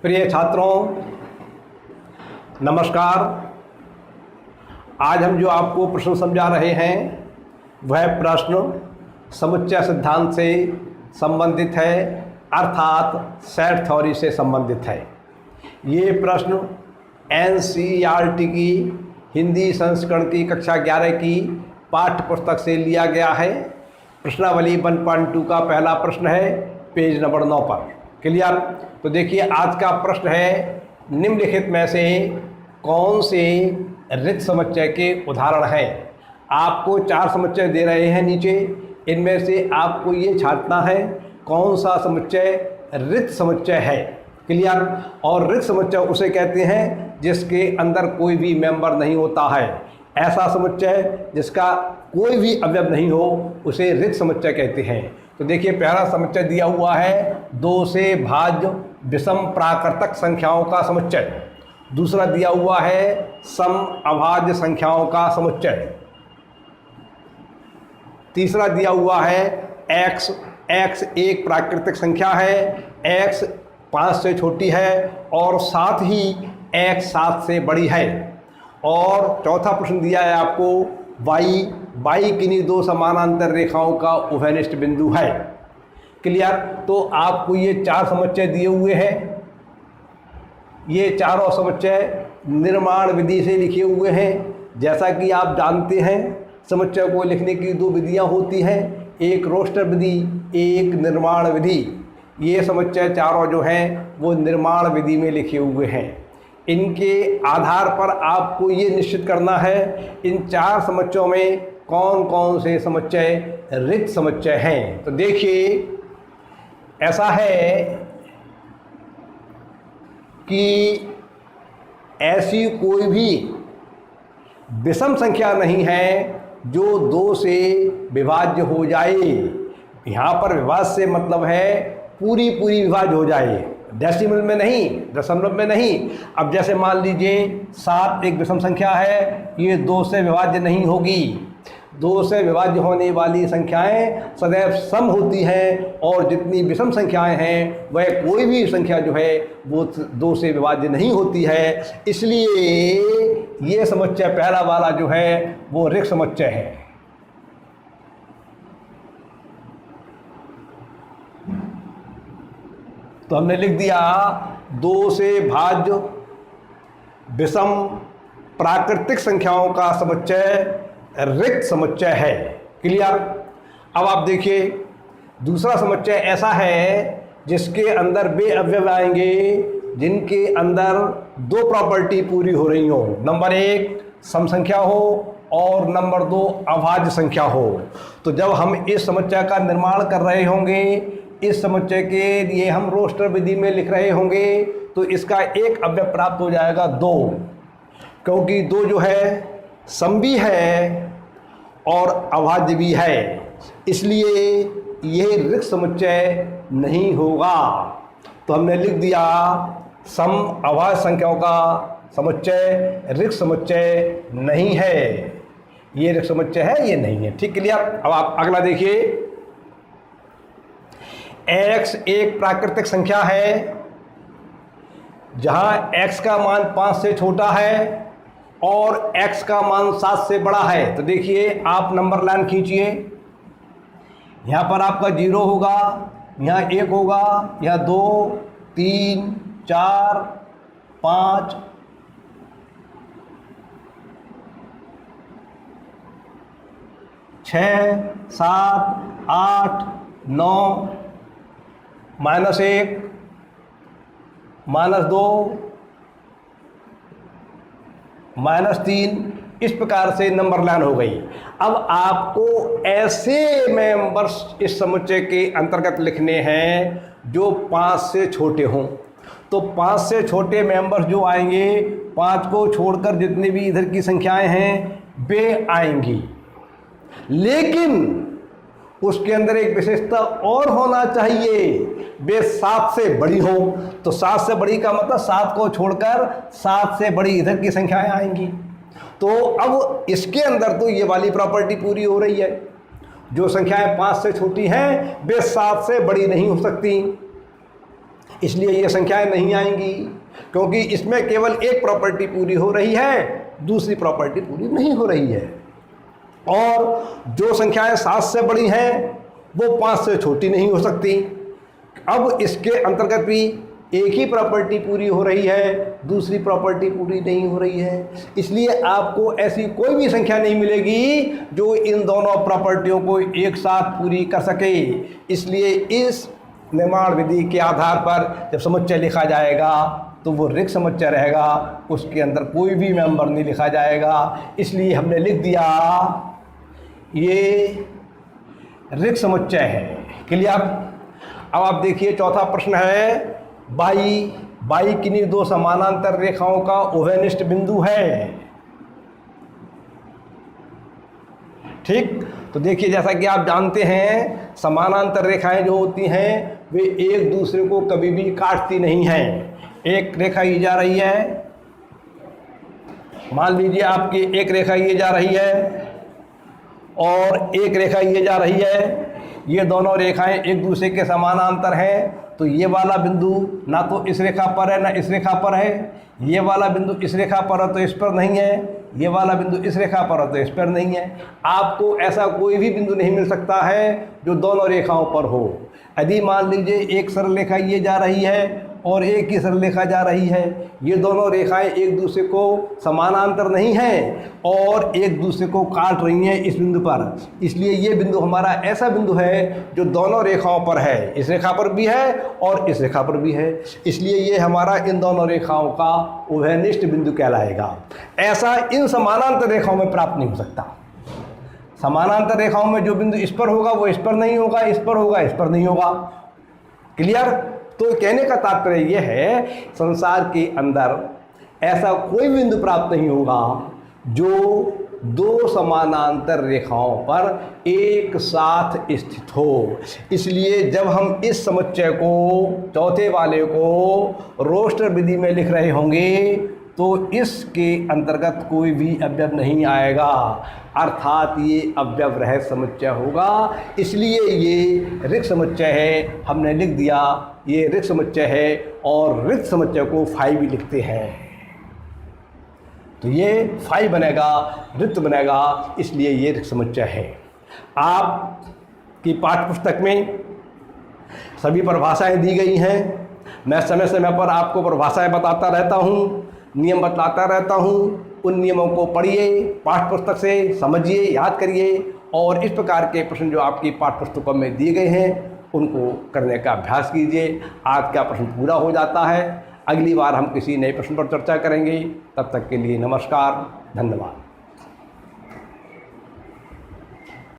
प्रिय छात्रों, नमस्कार। आज हम जो आपको प्रश्न समझा रहे हैं वह प्रश्न समुच्चय सिद्धांत से संबंधित है, अर्थात सेट थ्योरी से संबंधित है। ये प्रश्न एनसीईआरटी की हिंदी संस्करण की कक्षा 11 की पाठ्य पुस्तक से लिया गया है। प्रश्नावली 1.2 का पहला प्रश्न है, पेज नंबर 9 पर। क्लियर? तो देखिए, आज का प्रश्न है, निम्नलिखित में से कौन से रिक्त समुच्चय के उदाहरण हैं। आपको 4 समुच्चय दे रहे हैं नीचे, इनमें से आपको ये छांटना है कौन सा समुच्चय रिक्त समुच्चय है। क्लियर? और रिक्त समुच्चय उसे कहते हैं जिसके अंदर कोई भी मेंबर नहीं होता है। ऐसा समुच्चय जिसका कोई भी अवयव नहीं हो उसे रिक्त समुच्चय कहते हैं। तो देखिए, पहला समुच्चय दिया हुआ है 2 से भाज्य विषम प्राकृतक संख्याओं का समुच्चय। दूसरा दिया हुआ है सम अभाज्य संख्याओं का समुच्चय। तीसरा दिया हुआ है x एक प्राकृतिक संख्या है, x 5 से छोटी है और साथ ही x 7 से बड़ी है। और चौथा प्रश्न दिया है आपको y किन्हीं 2 समानांतर रेखाओं का उभयनिष्ठ बिंदु है। क्लियर? तो आपको ये 4 समुच्चय दिए हुए हैं। ये चारों समुच्चय निर्माण विधि से लिखे हुए हैं। जैसा कि आप जानते हैं, समुच्चय को लिखने की 2 विधियां होती हैं, एक रोस्टर विधि, एक निर्माण विधि। ये समुच्चय चारों जो हैं वो निर्माण विधि में लिखे हुए हैं। इनके आधार पर आपको ये निश्चित करना है इन 4 समुच्चयों में कौन कौन से समुच्चय रिक्त समुच्चय हैं। तो देखिए, ऐसा है कि ऐसी कोई भी विषम संख्या नहीं है जो 2 से विभाज्य हो जाए। यहाँ पर विभाज्य से मतलब है पूरी विभाज्य हो जाए, डेसिमल में नहीं, दशमलव में नहीं। अब जैसे मान लीजिए 7 एक विषम संख्या है, ये 2 से विभाज्य नहीं होगी। 2 से विभाज्य होने वाली संख्याएं सदैव सम होती हैं, और जितनी विषम संख्याएं हैं वह कोई भी संख्या जो है वो 2 से विभाज्य नहीं होती है। इसलिए ये समुच्चय पहला वाला जो है वो रिक्त समुच्चय है। तो हमने लिख दिया 2 से भाज्य विषम प्राकृतिक संख्याओं का समुच्चय रिक्त समुच्चय है। क्लियर? अब आप देखिए, दूसरा समुच्चय ऐसा है जिसके अंदर वे अवयव आएंगे जिनके अंदर 2 प्रॉपर्टी पूरी हो रही हो। नंबर 1 सम संख्या हो और नंबर 2 अभाज्य संख्या हो। तो जब हम इस समुच्चय का निर्माण कर रहे होंगे, इस समुच्चय के लिए हम रोस्टर विधि में लिख रहे होंगे, तो इसका एक अवयव प्राप्त हो जाएगा 2, क्योंकि 2 जो है सम भी है और अभाज्य भी है। इसलिए यह रिक्त समुच्चय नहीं होगा। तो हमने लिख दिया सम अभाज्य संख्याओं का समुच्चय रिक्त समुच्चय नहीं है। ये रिक्त समुच्चय है, ये नहीं है। ठीक, क्लियर? अब आप अगला देखिए, x एक प्राकृतिक संख्या है जहां x का मान 5 से छोटा है और x का मान 7 से बड़ा है। तो देखिए, आप नंबर लाइन खींचिए। यहाँ पर आपका 0 होगा, यहाँ 1 होगा, यहाँ 2, 3, 4, 5, 6, 7, 8, 9, -1, -2, -3, इस प्रकार से नंबर लाइन हो गई। अब आपको ऐसे मेंबर्स इस समुच्चय के अंतर्गत लिखने हैं जो 5 से छोटे हों। तो 5 से छोटे मेंबर्स जो आएंगे, 5 को छोड़कर जितनी भी इधर की संख्याएं हैं वे आएंगी। लेकिन उसके अंदर एक विशेषता और होना चाहिए, वे 7 से बड़ी हो। तो 7 से बड़ी का मतलब 7 को छोड़कर 7 से बड़ी इधर की संख्याएं आएंगी। तो अब इसके अंदर तो ये वाली प्रॉपर्टी पूरी हो रही है, जो संख्याएं 5 से छोटी हैं वे 7 से बड़ी नहीं हो सकती। इसलिए ये संख्याएं नहीं आएंगी, क्योंकि इसमें केवल एक प्रॉपर्टी पूरी हो रही है, दूसरी प्रॉपर्टी पूरी नहीं हो रही है। और जो संख्याएं 7 से बड़ी हैं वो 5 से छोटी नहीं हो सकती। अब इसके अंतर्गत भी एक ही प्रॉपर्टी पूरी हो रही है, दूसरी प्रॉपर्टी पूरी नहीं हो रही है। इसलिए आपको ऐसी कोई भी संख्या नहीं मिलेगी जो इन दोनों प्रॉपर्टियों को एक साथ पूरी कर सके। इसलिए इस निर्माण विधि के आधार पर जब समुच्चय लिखा जाएगा तो वो रिक्त समुच्चय रहेगा, उसके अंदर कोई भी मेंबर नहीं लिखा जाएगा। इसलिए हमने लिख दिया ये रिक्त समुच्चय है। क्लियर? अब आप देखिए चौथा प्रश्न है, बाई किन्हीं दो समानांतर रेखाओं का उभयनिष्ठ बिंदु है। ठीक, तो देखिए जैसा कि आप जानते हैं समानांतर रेखाएं जो होती हैं वे एक दूसरे को कभी भी काटती नहीं हैं। एक रेखा ये जा रही है, मान लीजिए आपकी एक रेखा ये जा रही है और एक रेखा ये जा रही है, ये दोनों रेखाएं एक दूसरे के समानांतर हैं। तो ये वाला बिंदु ना तो इस रेखा पर है ना इस रेखा पर है, ये वाला बिंदु इस रेखा पर है तो इस पर नहीं है, ये वाला बिंदु इस रेखा पर है तो इस पर नहीं है। आपको ऐसा कोई भी बिंदु नहीं मिल सकता है जो दोनों रेखाओं पर हो। यदि मान लीजिए एक सरल रेखा ये जा रही है और एक ही सरल रेखा जा रही है, ये दोनों रेखाएं एक दूसरे को समानांतर नहीं हैं और एक दूसरे को काट रही हैं इस बिंदु पर। इसलिए ये बिंदु हमारा ऐसा बिंदु है जो दोनों रेखाओं पर है, इस रेखा पर भी है और इस रेखा पर भी है। इसलिए ये हमारा इन दोनों रेखाओं का उभयनिष्ठ बिंदु कहलाएगा। ऐसा इन समानांतर रेखाओं में प्राप्त नहीं हो सकता। समानांतर रेखाओं में जो बिंदु इस पर होगा वो इस पर नहीं होगा, इस पर होगा इस पर नहीं होगा। क्लियर? तो कहने का तात्पर्य यह है संसार के अंदर ऐसा कोई बिंदु प्राप्त नहीं होगा जो दो समानांतर रेखाओं पर एक साथ स्थित हो। इसलिए जब हम इस समुच्चय को चौथे वाले को रोस्टर विधि में लिख रहे होंगे तो इसके अंतर्गत कोई भी अवयव नहीं आएगा, अर्थात ये अवयव रहित समुच्चय होगा। इसलिए ये रिक्त समुच्चय है, हमने लिख दिया ये रिक्त समुच्चय है और रिक्त समुच्चय को फाई भी लिखते हैं। तो ये फाई बनेगा, रिक्त बनेगा, इसलिए ये रिक्त समुच्चय है। आपकी पाठ्यपुस्तक में सभी परिभाषाएं दी गई हैं। मैं समय समय पर आपको परिभाषाएं बताता रहता हूँ, नियम बतलाता रहता हूँ। उन नियमों को पढ़िए, पाठ्यपुस्तक से समझिए, याद करिए और इस प्रकार के प्रश्न जो आपकी पाठ्यपुस्तकों में दिए गए हैं उनको करने का अभ्यास कीजिए। आज का प्रश्न पूरा हो जाता है। अगली बार हम किसी नए प्रश्न पर चर्चा करेंगे। तब तक के लिए नमस्कार, धन्यवाद।